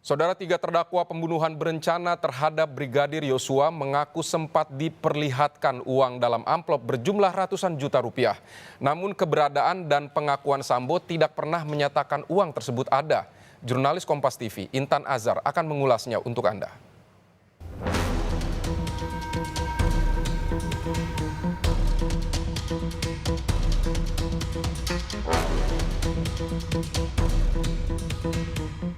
Saudara, tiga terdakwa pembunuhan berencana terhadap Brigadir Yosua mengaku sempat diperlihatkan uang dalam amplop berjumlah ratusan juta rupiah. Namun keberadaan dan pengakuan Sambo tidak pernah menyatakan uang tersebut ada. Jurnalis Kompas TV Intan Azhar akan mengulasnya untuk Anda.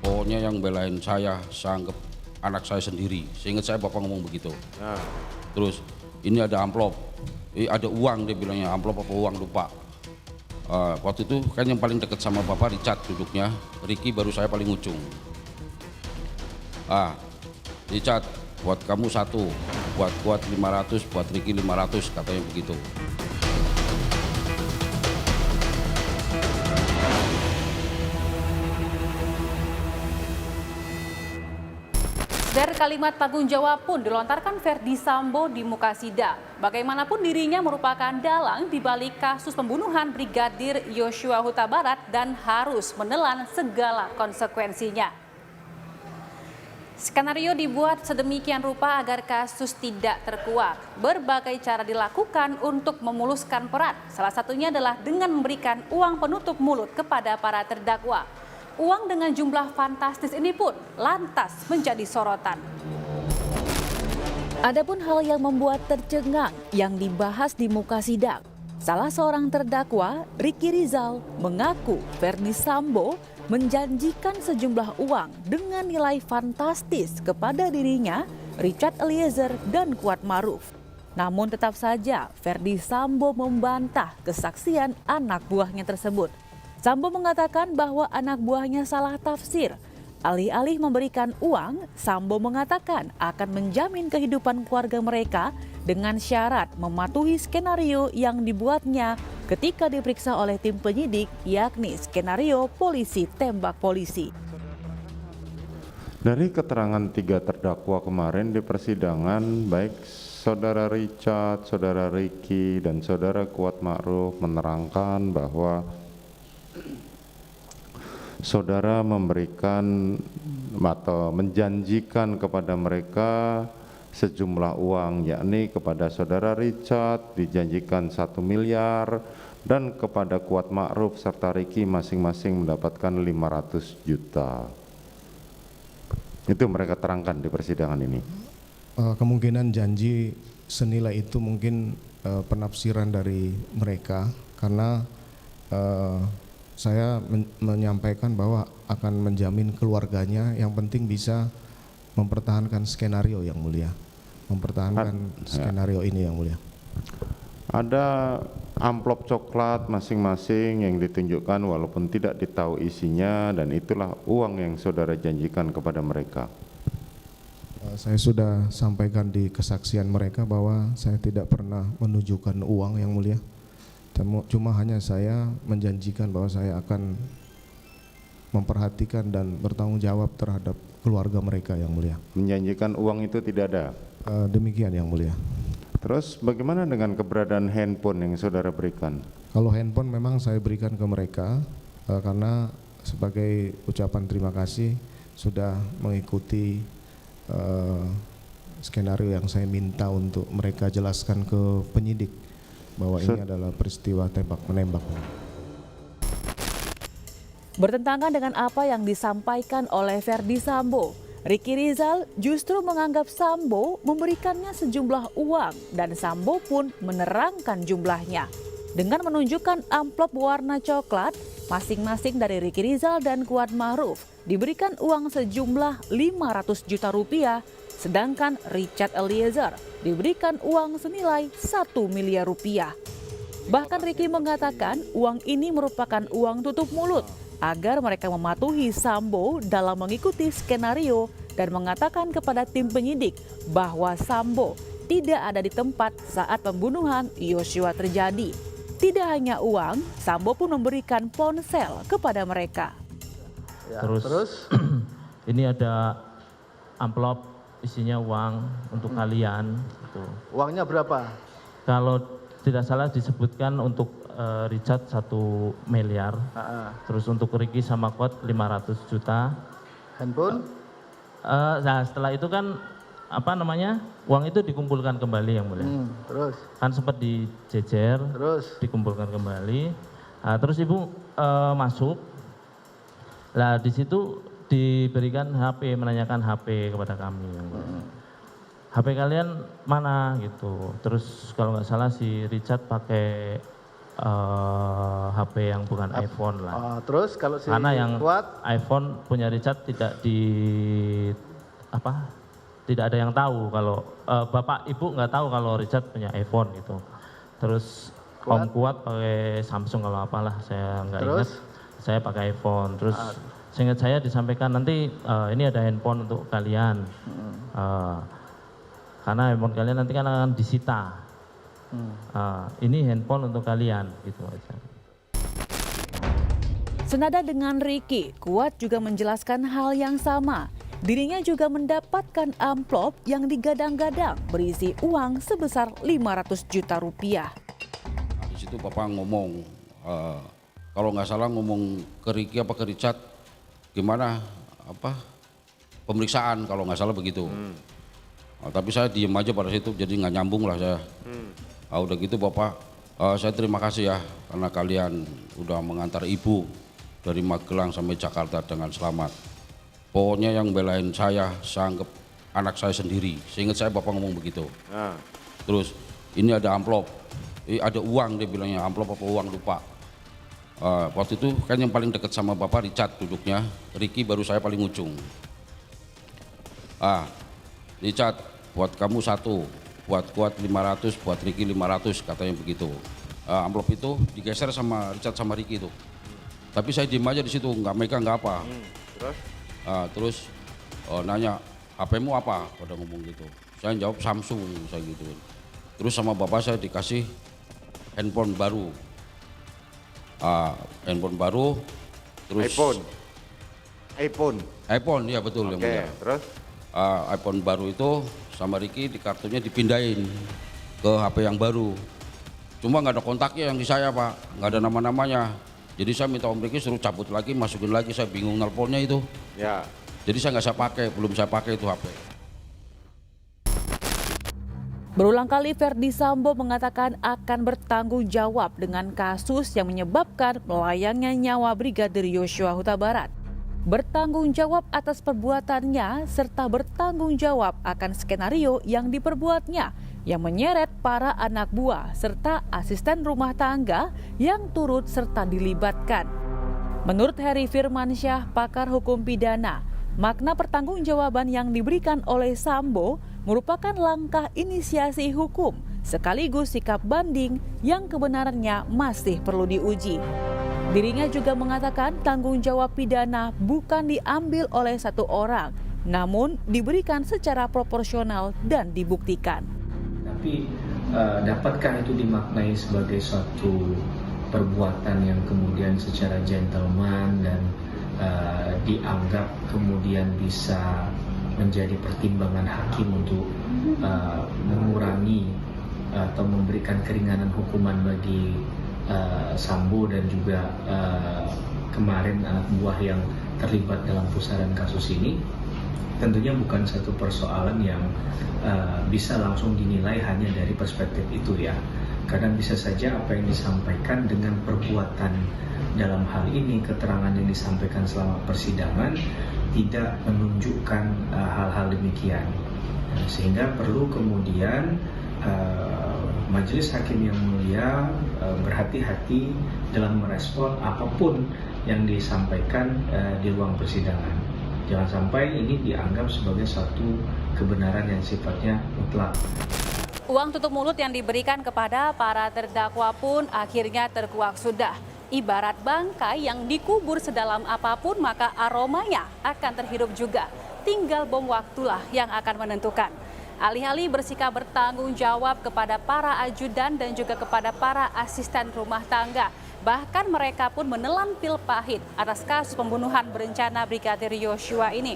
Pokoknya yang belain saya anggap anak saya sendiri. Seingat saya bapak ngomong begitu. Nah. Terus ini ada amplop, ada uang, dia bilangnya amplop apa uang lupa. Waktu itu kan yang paling dekat sama bapak Richard duduknya, Ricky baru saya paling ujung. Richard buat kamu 1, buat 500, buat Ricky 500, katanya begitu. Dari kalimat tanggung jawab pun dilontarkan Ferdy Sambo di muka sidang. Bagaimanapun dirinya merupakan dalang di balik kasus pembunuhan Brigadir Yosua Huta Barat dan harus menelan segala konsekuensinya. Skenario dibuat sedemikian rupa agar kasus tidak terkuak. Berbagai cara dilakukan untuk memuluskan peran. Salah satunya adalah dengan memberikan uang penutup mulut kepada para terdakwa. Uang dengan jumlah fantastis ini pun lantas menjadi sorotan. Adapun hal yang membuat tercengang yang dibahas di muka sidang. Salah seorang terdakwa, Ricky Rizal, mengaku Ferdy Sambo menjanjikan sejumlah uang dengan nilai fantastis kepada dirinya, Richard Eliezer, dan Kuat Maruf. Namun tetap saja Ferdy Sambo membantah kesaksian anak buahnya tersebut. Sambo mengatakan bahwa anak buahnya salah tafsir. Alih-alih memberikan uang, Sambo mengatakan akan menjamin kehidupan keluarga mereka dengan syarat mematuhi skenario yang dibuatnya ketika diperiksa oleh tim penyidik, yakni skenario polisi tembak polisi. Dari keterangan tiga terdakwa kemarin di persidangan, baik Saudara Richard, Saudara Ricky, dan Saudara Kuat Ma'ruf menerangkan bahwa saudara memberikan atau menjanjikan kepada mereka sejumlah uang, yakni kepada saudara Richard dijanjikan 1 miliar dan kepada Kuat Ma'ruf serta Ricky masing-masing mendapatkan 500 juta. Itu mereka terangkan di persidangan ini. Kemungkinan janji senilai itu mungkin penafsiran dari mereka, karena saya menyampaikan bahwa akan menjamin keluarganya, yang penting bisa mempertahankan skenario yang mulia. Mempertahankan skenario ini yang mulia. Ada amplop coklat masing-masing yang ditunjukkan walaupun tidak ditahu isinya, dan itulah uang yang saudara janjikan kepada mereka. Saya sudah sampaikan di kesaksian mereka bahwa saya tidak pernah menunjukkan uang yang mulia. Cuma hanya saya menjanjikan bahwa saya akan memperhatikan dan bertanggung jawab terhadap keluarga mereka yang mulia. Menjanjikan uang itu tidak ada? Demikian yang mulia. Terus bagaimana dengan keberadaan handphone yang saudara berikan? Kalau handphone memang saya berikan ke mereka karena sebagai ucapan terima kasih sudah mengikuti skenario yang saya minta untuk mereka jelaskan ke penyidik, bahwa ini adalah peristiwa tembak-menembak. Bertentangan dengan apa yang disampaikan oleh Ferdy Sambo, Ricky Rizal justru menganggap Sambo memberikannya sejumlah uang dan Sambo pun menerangkan jumlahnya. Dengan menunjukkan amplop warna coklat, masing-masing dari Ricky Rizal dan Kuat Ma'ruf diberikan uang sejumlah 500 juta rupiah, sedangkan Richard Eliezer diberikan uang senilai 1 miliar rupiah. Bahkan Ricky mengatakan uang ini merupakan uang tutup mulut agar mereka mematuhi Sambo dalam mengikuti skenario dan mengatakan kepada tim penyidik bahwa Sambo tidak ada di tempat saat pembunuhan Yosua terjadi. Tidak hanya uang, Sambo pun memberikan ponsel kepada mereka. Terus ini ada amplop isinya uang untuk kalian. Gitu. Uangnya berapa? Kalau tidak salah disebutkan untuk Richard 1 miliar. Terus untuk Ricky sama Kuat 500 juta. Handphone? Nah setelah itu kan uang itu dikumpulkan kembali yang mulia. Terus? Kan sempat dijejer, Terus? dikumpulkan kembali. Nah, terus ibu masuk. Nah di situ diberikan HP, menanyakan HP kepada kami yang mulia. HP kalian mana gitu. Terus kalau nggak salah si Richard pakai HP yang bukan iPhone lah. Terus kalau si Karena yang Kuat? iPhone punya Richard tidak ada yang tahu kalau bapak ibu nggak tahu kalau Richard punya iPhone gitu. Terus Om Kuat pakai Samsung kalau apalah saya nggak ingat. Saya pakai iPhone. Terus seingat saya disampaikan nanti ini ada handphone untuk kalian. Karena handphone kalian nanti kan akan disita. Ini handphone untuk kalian gitu aja. Senada dengan Ricky, Kuat juga menjelaskan hal yang sama. Dirinya juga mendapatkan amplop yang digadang-gadang berisi uang sebesar 500 juta rupiah. Nah, di situ Bapak ngomong, kalau nggak salah ngomong ke Ricky apa ke Richard, gimana pemeriksaan kalau nggak salah begitu. Nah, tapi saya diem aja pada situ, jadi nggak nyambung lah saya. Udah gitu Bapak, saya terima kasih ya karena kalian udah mengantar ibu dari Magelang sampai Jakarta dengan selamat. Pokoknya yang belain saya anggap anak saya sendiri. Seingat saya Bapak ngomong begitu. Terus ini ada amplop, ada uang dia bilangnya, amplop apa uang lupa. Waktu itu kan yang paling dekat sama Bapak Richard duduknya, Ricky baru saya paling ujung. Richard buat kamu 1, buat Kuat 500, buat Ricky 500 katanya begitu. Amplop itu digeser sama Richard sama Ricky itu. Tapi saya diem aja di situ, nggak megang nggak apa. Terus nanya HP-mu apa, pada ngomong gitu. Saya jawab Samsung, saya gitu. Terus sama bapak saya dikasih handphone baru. Handphone baru. Terus iPhone ya betul. Oke, terus? iPhone baru itu sama Ricky di kartunya dipindahin ke HP yang baru. Cuma nggak ada kontaknya yang di saya Pak, nggak ada nama-namanya. Jadi saya minta Om Ricky suruh cabut lagi, masukin lagi, saya bingung nelponnya itu. Ya. Jadi saya nggak saya pakai, belum saya pakai itu HP. Berulang kali Ferdy Sambo mengatakan akan bertanggung jawab dengan kasus yang menyebabkan melayangnya nyawa Brigadir Yosua Huta Barat. Bertanggung jawab atas perbuatannya serta bertanggung jawab akan skenario yang diperbuatnya yang menyeret para anak buah serta asisten rumah tangga yang turut serta dilibatkan. Menurut Heri Firmansyah, pakar hukum pidana, makna pertanggungjawaban yang diberikan oleh Sambo merupakan langkah inisiasi hukum sekaligus sikap banding yang kebenarannya masih perlu diuji. Dirinya juga mengatakan tanggung jawab pidana bukan diambil oleh satu orang, namun diberikan secara proporsional dan dibuktikan. Tapi dapatkah itu dimaknai sebagai suatu perbuatan yang kemudian secara gentleman dan dianggap kemudian bisa menjadi pertimbangan hakim untuk mengurangi atau memberikan keringanan hukuman bagi Sambo dan juga kemarin anak buah yang terlibat dalam pusaran kasus ini? Tentunya bukan satu persoalan yang bisa langsung dinilai hanya dari perspektif itu ya. Karena bisa saja apa yang disampaikan dengan perbuatan dalam hal ini, keterangan yang disampaikan selama persidangan tidak menunjukkan hal-hal demikian. Sehingga perlu kemudian Majelis Hakim yang mulia berhati-hati dalam merespon apapun yang disampaikan di ruang persidangan. Jangan sampai ini dianggap sebagai suatu kebenaran yang sifatnya mutlak. Uang tutup mulut yang diberikan kepada para terdakwa pun akhirnya terkuak sudah. Ibarat bangkai yang dikubur sedalam apapun maka aromanya akan terhirup juga. Tinggal bom waktulah yang akan menentukan. Alih-alih bersikap bertanggung jawab kepada para ajudan dan juga kepada para asisten rumah tangga. Bahkan mereka pun menelan pil pahit atas kasus pembunuhan berencana Brigadir Yosua ini.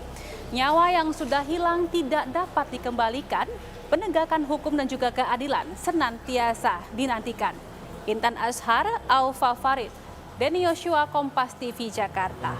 Nyawa yang sudah hilang tidak dapat dikembalikan, penegakan hukum dan juga keadilan senantiasa dinantikan. Intan Azhar, Aufa Farid, Denny Yosua, Kompas TV, Jakarta.